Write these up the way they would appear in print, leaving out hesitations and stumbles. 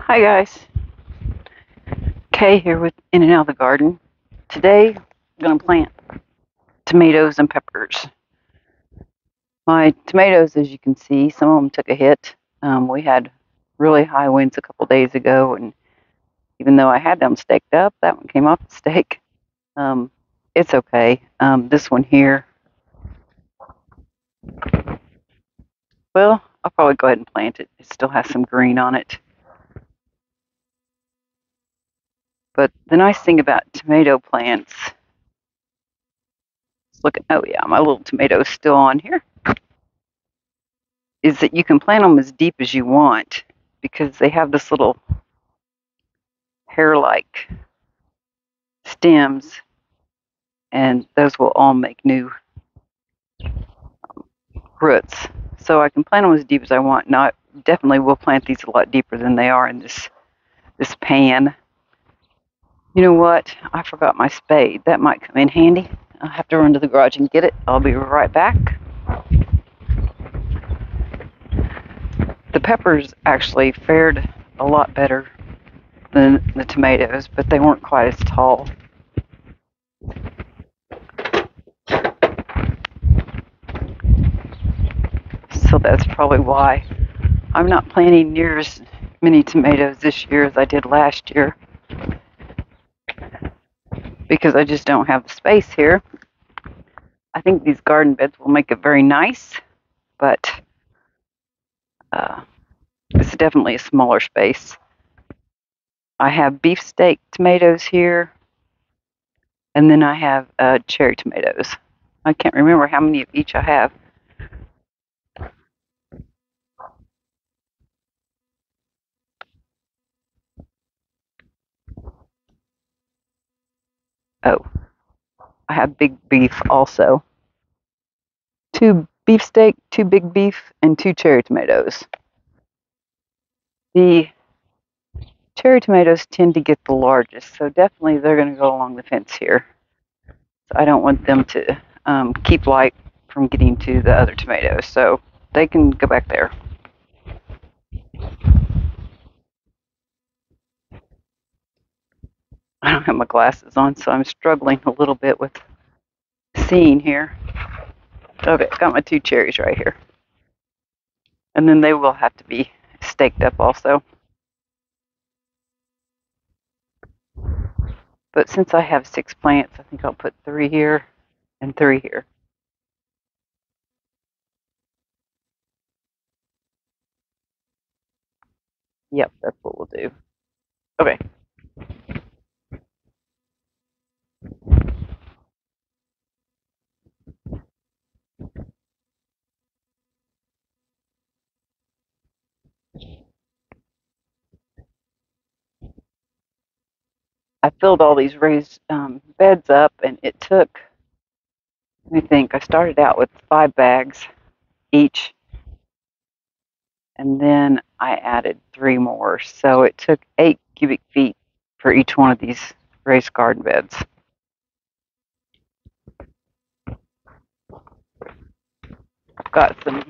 Hi guys, Kay here with In and Out of the Garden. Today I'm going to plant tomatoes and peppers. My tomatoes, as you can see, some of them took a hit. We had really high winds a couple days ago, and even though I had them staked up, that one came off the stake. Um, it's okay. This one here, well, I'll probably go ahead and plant it. It still has some green on it. But the nice thing about tomato plants, look at, oh yeah, my little tomato's still on here, is that you can plant them as deep as you want because they have this little hair-like stems, and those will all make new roots. So I can plant them as deep as I want. Now, I definitely will plant these a lot deeper than they are in this pan. You know what? I forgot my spade. That might come in handy. I'll have to run to the garage and get it. I'll be right back. The peppers actually fared a lot better than the tomatoes, but they weren't quite as tall. So that's probably why I'm not planting near as many tomatoes this year as I did last year, because I just don't have the space here. I think these garden beds will make it very nice, but it's definitely a smaller space. I have beefsteak tomatoes here, and then I have cherry tomatoes. I can't remember how many of each I have. Oh, I have big beef also. 2 beefsteak, 2 big beef, and 2 cherry tomatoes. The cherry tomatoes tend to get the largest, so definitely they're going to go along the fence here. So I don't want them to keep light from getting to the other tomatoes, so they can go back there. I don't have my glasses on, so I'm struggling a little bit with seeing here. Okay, got my 2 cherries right here. And then they will have to be staked up also. But since I have 6 plants, I think I'll put 3 here and 3 here. Yep, that's what we'll do. Okay. I filled all these raised beds up, and it took, let me think, I started out with 5 bags each, and then I added 3 more. So it took 8 cubic feet for each one of these raised garden beds. I've got some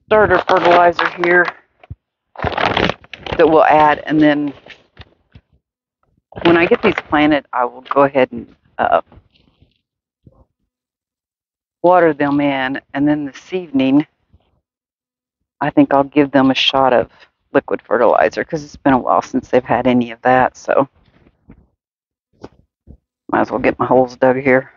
starter fertilizer here that we'll add, and then when I get these planted, I will go ahead and water them in, and then this evening I think I'll give them a shot of liquid fertilizer because it's been a while since they've had any of that, so might as well get my holes dug here.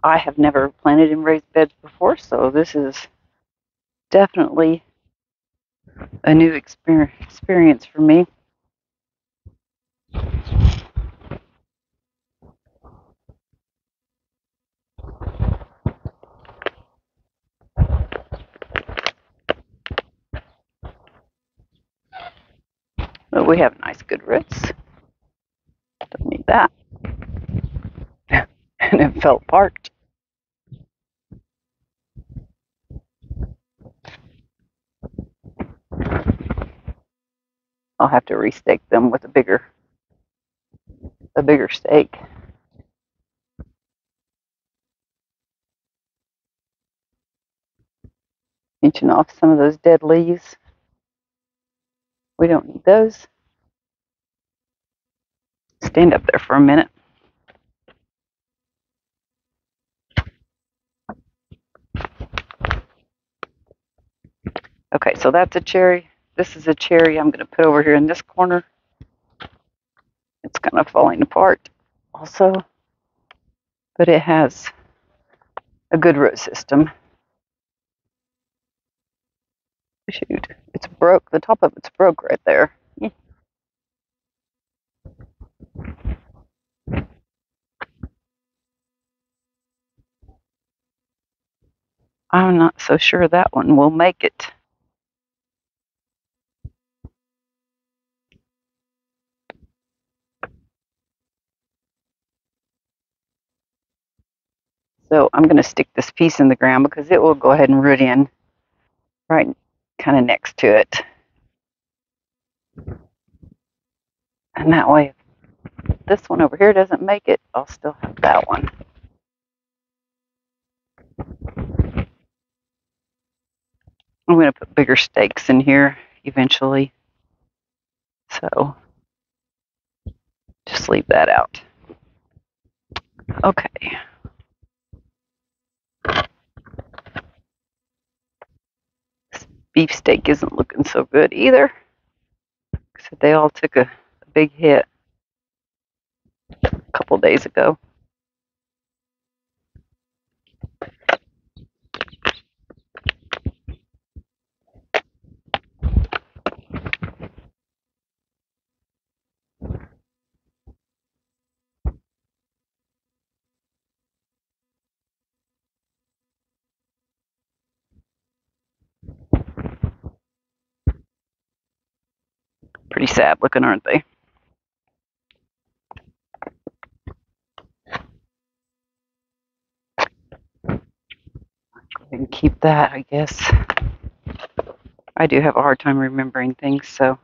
I have never planted in raised beds before, so this is definitely a new experience for me. But we have nice good roots. Don't need that. And it felt parked. I'll have to restake them with a bigger stake. Pinching off some of those dead leaves. We don't need those. Stand up there for a minute. Okay, so that's a cherry. This is a cherry I'm going to put over here in this corner. It's kind of falling apart also, but it has a good root system. Shoot, it's broke. The top of it's broke right there. I'm not so sure that one will make it. So I'm going to stick this piece in the ground because it will go ahead and root in right kind of next to it. And that way, if this one over here doesn't make it, I'll still have that one. I'm going to put bigger stakes in here eventually. So just leave that out. Okay. This beefsteak isn't looking so good either. So they all took a big hit a couple days ago. Pretty sad looking, aren't they? Go ahead and keep that, I guess. I do have a hard time remembering things, so.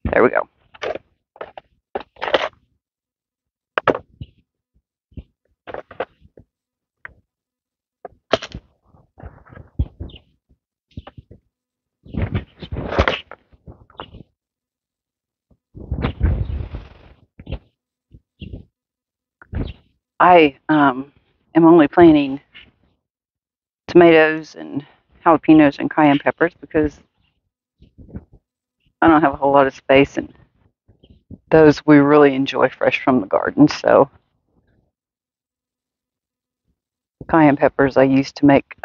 There we go. I am only planting tomatoes and jalapenos and cayenne peppers because I don't have a whole lot of space, and those we really enjoy fresh from the garden. So cayenne peppers I use to make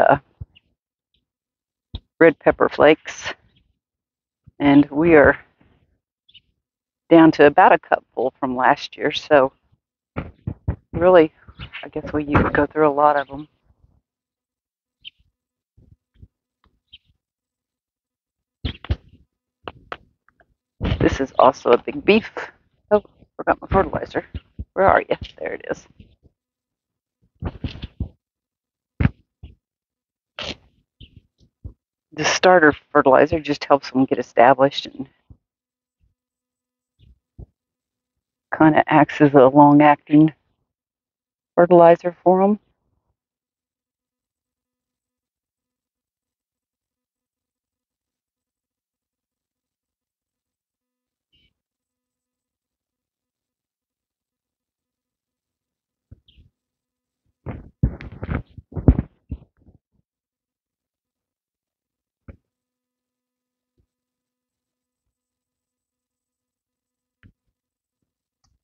red pepper flakes, and we are down to about a cupful from last year. So really, I guess we go through a lot of them. This is also a big beef. Oh, forgot my fertilizer. Where are you? There it is. The starter fertilizer just helps them get established and kind of acts as a long-acting fertilizer for them.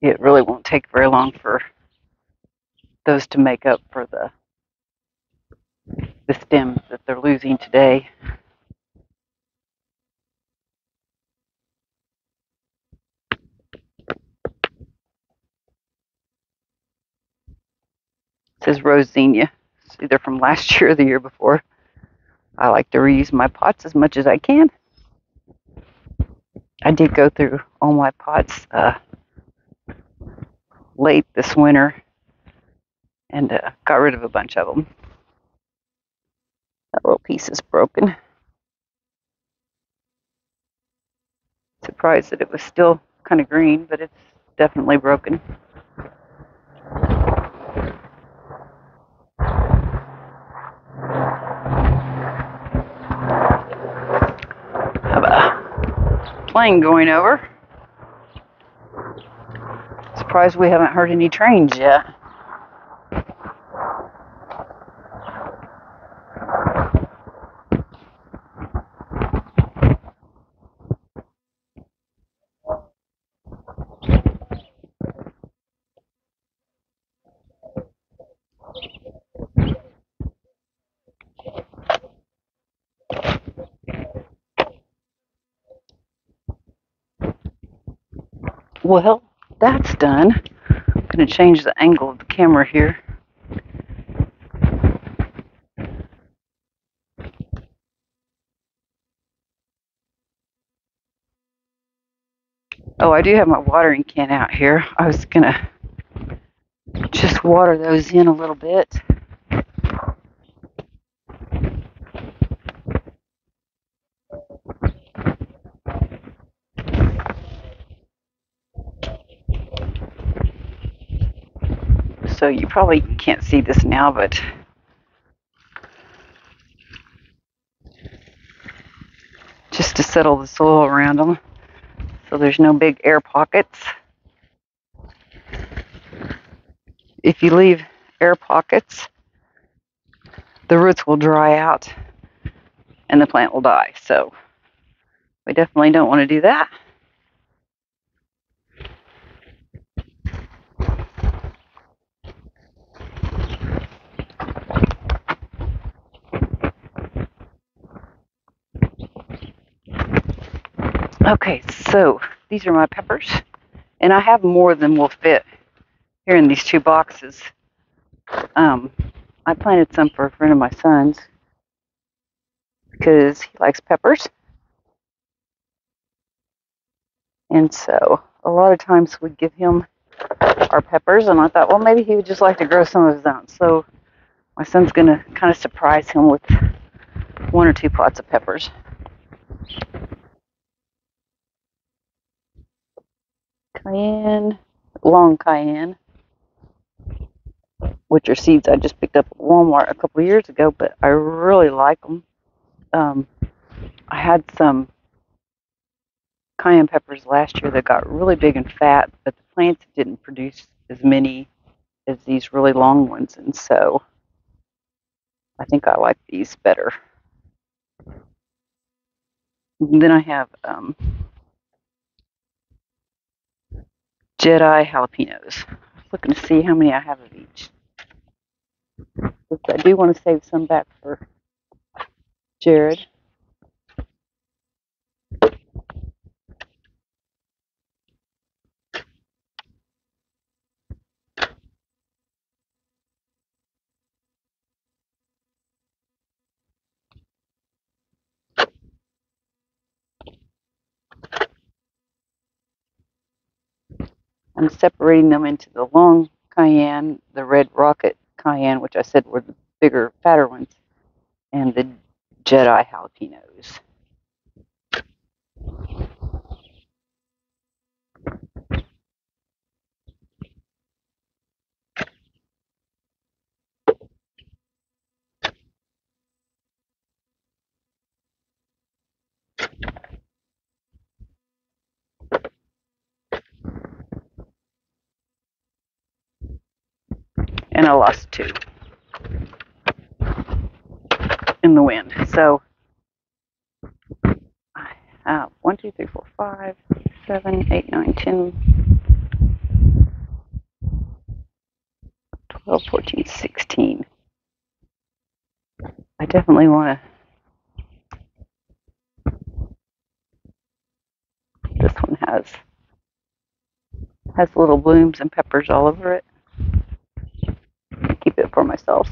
It really won't take very long for those to make up for the stems that they're losing today. It says Rosenia. It's either from last year or the year before. I like to reuse my pots as much as I can. I did go through all my pots late this winter and got rid of a bunch of them. That little piece is broken. Surprised that it was still kind of green, but it's definitely broken. plane going over. Surprised we haven't heard any trains yet. Well, that's done. I'm going to change the angle of the camera here. Oh, I do have my watering can out here. I was going to just water those in a little bit. So you probably can't see this now, but just to settle the soil around them so there's no big air pockets. If you leave air pockets, the roots will dry out and the plant will die. So we definitely don't want to do that. Okay, so these are my peppers, and I have more than will fit here in these two boxes. I planted some for a friend of my son's because he likes peppers. And so a lot of times we give him our peppers, and I thought, well, maybe he would just like to grow some of his own. So my son's going to kind of surprise him with 1 or 2 pots of peppers. Cayenne, long cayenne, which are seeds I just picked up at Walmart a couple of years ago, but I really like them. I had some cayenne peppers last year that got really big and fat, but the plants didn't produce as many as these really long ones, and so I think I like these better. And then I have Jedi jalapenos. I was looking to see how many I have of each. But I do want to save some back for Jared. I'm separating them into the long cayenne, the red rocket cayenne, which I said were the bigger, fatter ones, and the Jedi jalapenos. And I lost 2 in the wind. So I have 1, 2, 3, 4, 5, 7, 8, 9, 10, 12, 14, 16. I definitely want to. This one has little blooms and peppers all over it. I keep it for myself.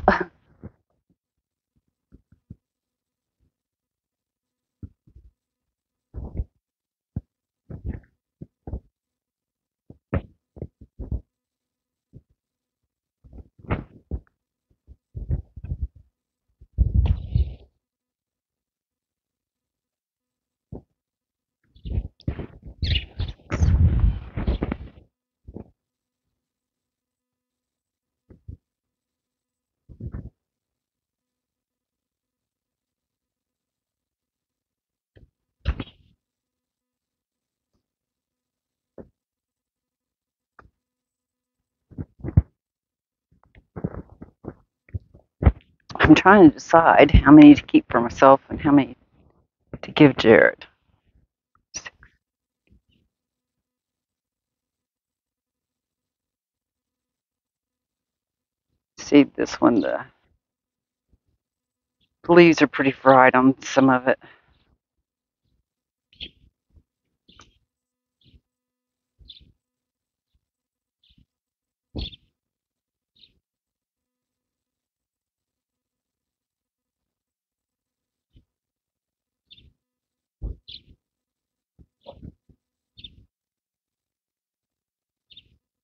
I'm trying to decide how many to keep for myself and how many to give Jared. See, this one, the leaves are pretty fried on some of it.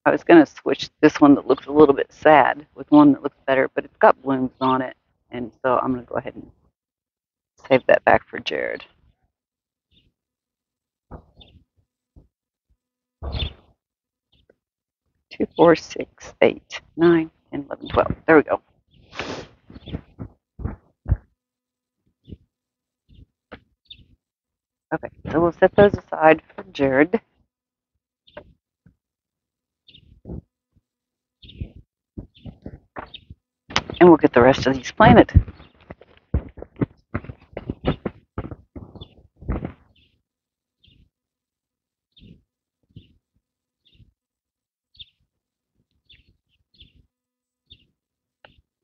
I was going to switch this one that looks a little bit sad with one that looks better, but it's got blooms on it, and so I'm going to go ahead and save that back for Jared. 2, 4, 6, 8, 9, 10, 11, 12. There we go. Okay, so we'll set those aside for Jared. And we'll get the rest of these planted.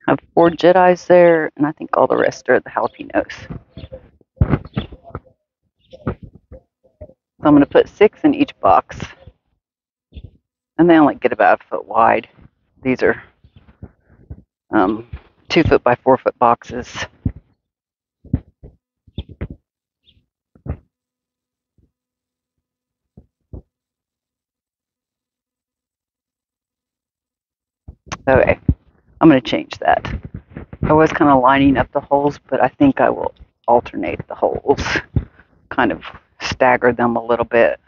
I have 4 Jedis there, and I think all the rest are the jalapenos. So I'm going to put 6 in each box. And they only get about a foot wide. These are 2 foot by 4 foot boxes. Okay, I'm going to change that. I was kind of lining up the holes, but I think I will alternate the holes, kind of stagger them a little bit.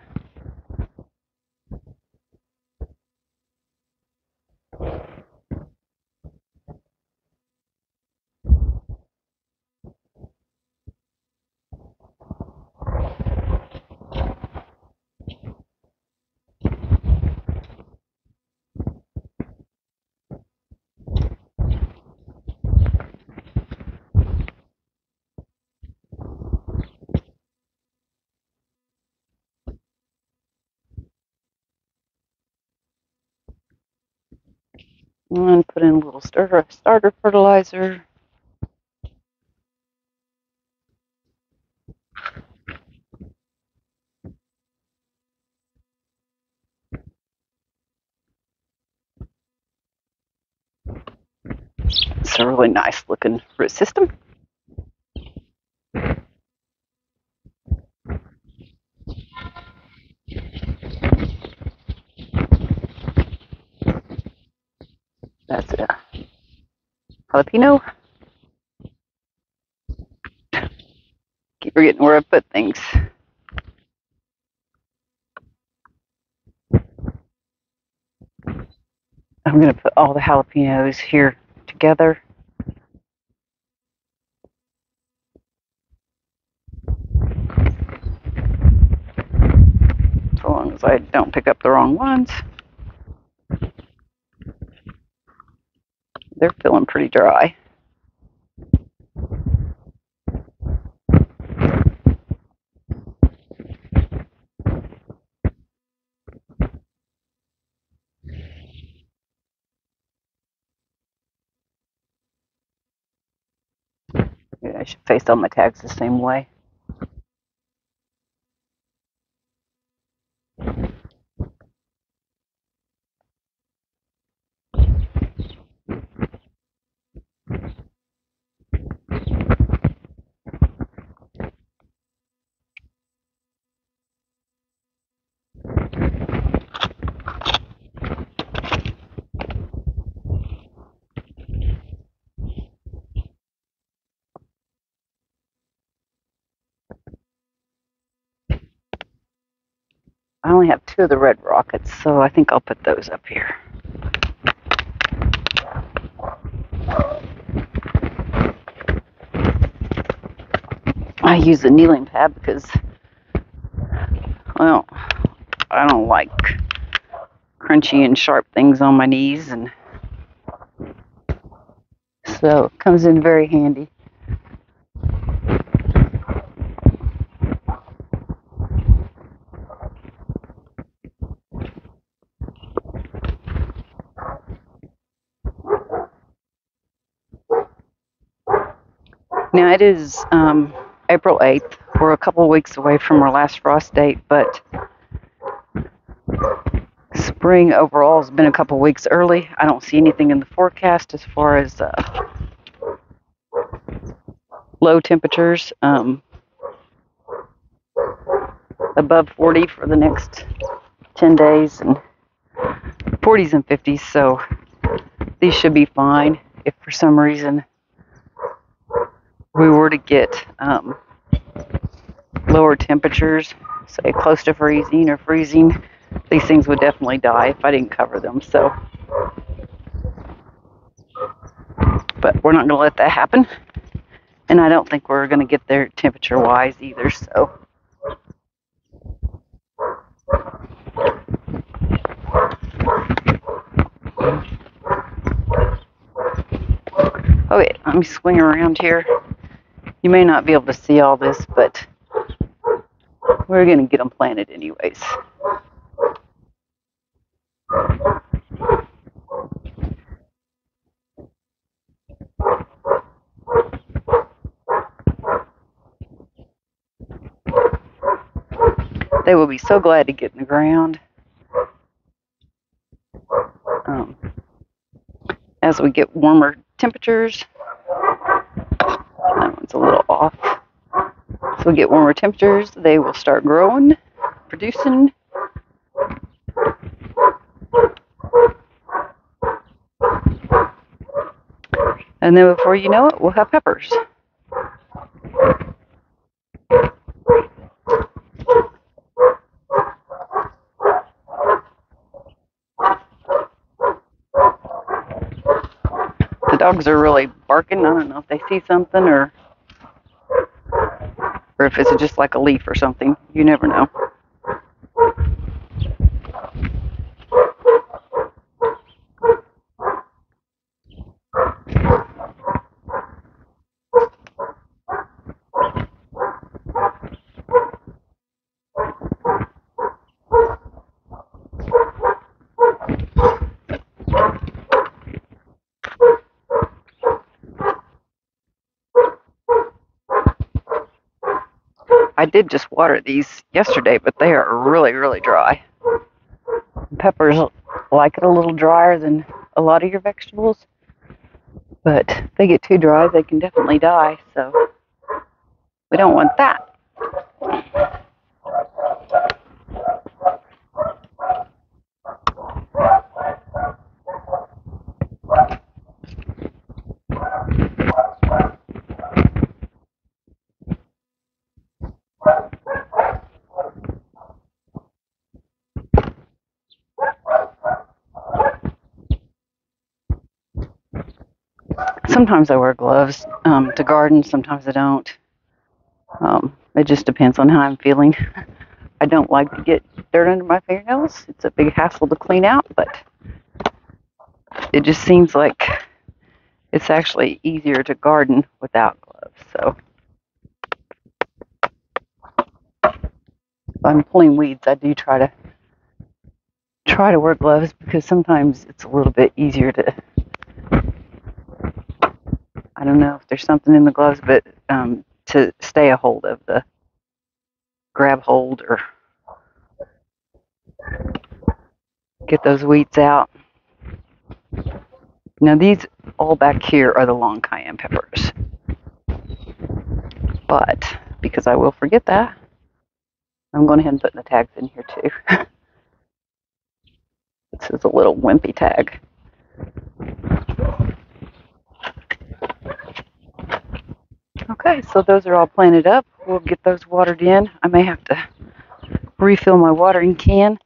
And put in a little starter fertilizer. It's a really nice looking root system. That's a jalapeno. Keep forgetting where I put things. I'm going to put all the jalapenos here together. So long as I don't pick up the wrong ones. They're feeling pretty dry. Maybe I should face all my tags the same way. I only have 2 of the red rockets, so I think I'll put those up here. I use a kneeling pad because, well, I don't like crunchy and sharp things on my knees, and So it comes in very handy. Now it is April 8th. We're a couple weeks away from our last frost date, but spring overall has been a couple weeks early. I don't see anything in the forecast as far as low temperatures, above 40 for the next 10 days, and 40s and 50s, so these should be fine. If for some reason we were to get lower temperatures, say close to freezing or freezing, these things would definitely die if I didn't cover them. So, but we're not going to let that happen, and I don't think we're going to get there temperature-wise either. So, okay, let me swing around here. You may not be able to see all this, but we're going to get them planted anyways. They will be so glad to get in the ground. As we get warmer temperatures, that one's a little off. As we get warmer temperatures, they will start growing, producing. And then before you know it, we'll have peppers. The dogs are really barking. I don't know if they see something or if it's just like a leaf or something. You never know. I did just water these yesterday, but they are really, really dry. Peppers like it a little drier than a lot of your vegetables, but if they get too dry, they can definitely die, so we don't want that. Sometimes I wear gloves to garden, sometimes I don't. It just depends on how I'm feeling. I don't like to get dirt under my fingernails. It's a big hassle to clean out, but it just seems like it's actually easier to garden without gloves. So if I'm pulling weeds, I do try to wear gloves because sometimes it's a little bit easier to, I don't know if there's something in the gloves, but to stay a hold of the grab hold or get those weeds out. Now these all back here are the long cayenne peppers, but because I will forget that, I'm going ahead and put the tags in here too. This is a little wimpy tag. Okay, so those are all planted up. We'll get those watered in. I may have to refill my watering can.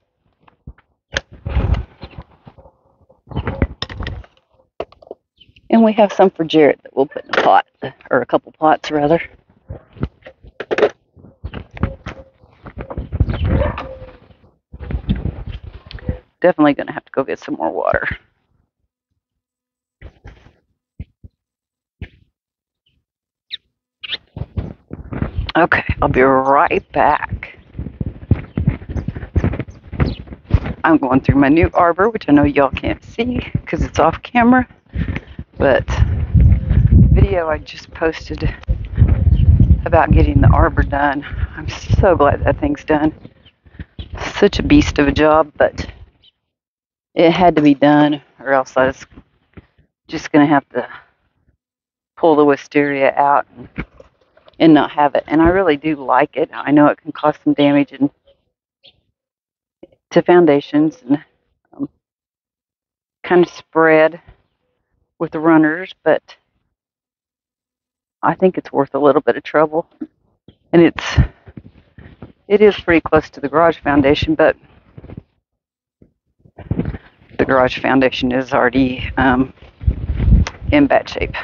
And we have some for Jared that we'll put in a pot, or a couple pots rather. Definitely going to have to go get some more water. I'll be right back. I'm going through my new arbor, which I know y'all can't see because it's off camera, but video I just posted about getting the arbor done. I'm so glad that thing's done. Such a beast of a job, but it had to be done, or else I was just going to have to pull the wisteria out and not have it. And I really do like it. I know it can cause some damage to foundations and kind of spread with the runners, but I think it's worth a little bit of trouble. And it is pretty close to the garage foundation, but the garage foundation is already in bad shape,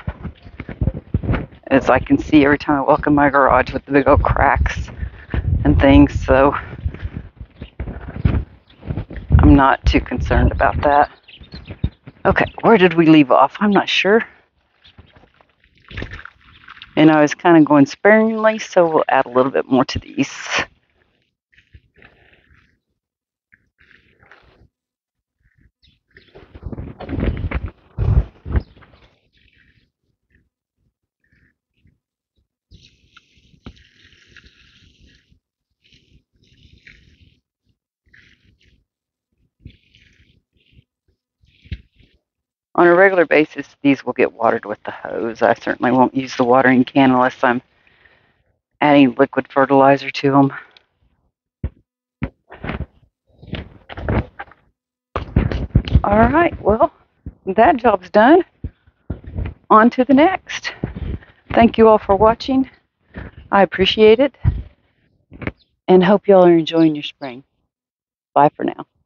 as I can see every time I walk in my garage with the big old cracks and things. So I'm not too concerned about that. Okay, where did we leave off? I'm not sure. And I was kind of going sparingly, so we'll add a little bit more to these. On a regular basis, these will get watered with the hose. I certainly won't use the watering can unless I'm adding liquid fertilizer to them. All right, well, that job's done. On to the next. Thank you all for watching. I appreciate it and hope y'all are enjoying your spring. Bye for now.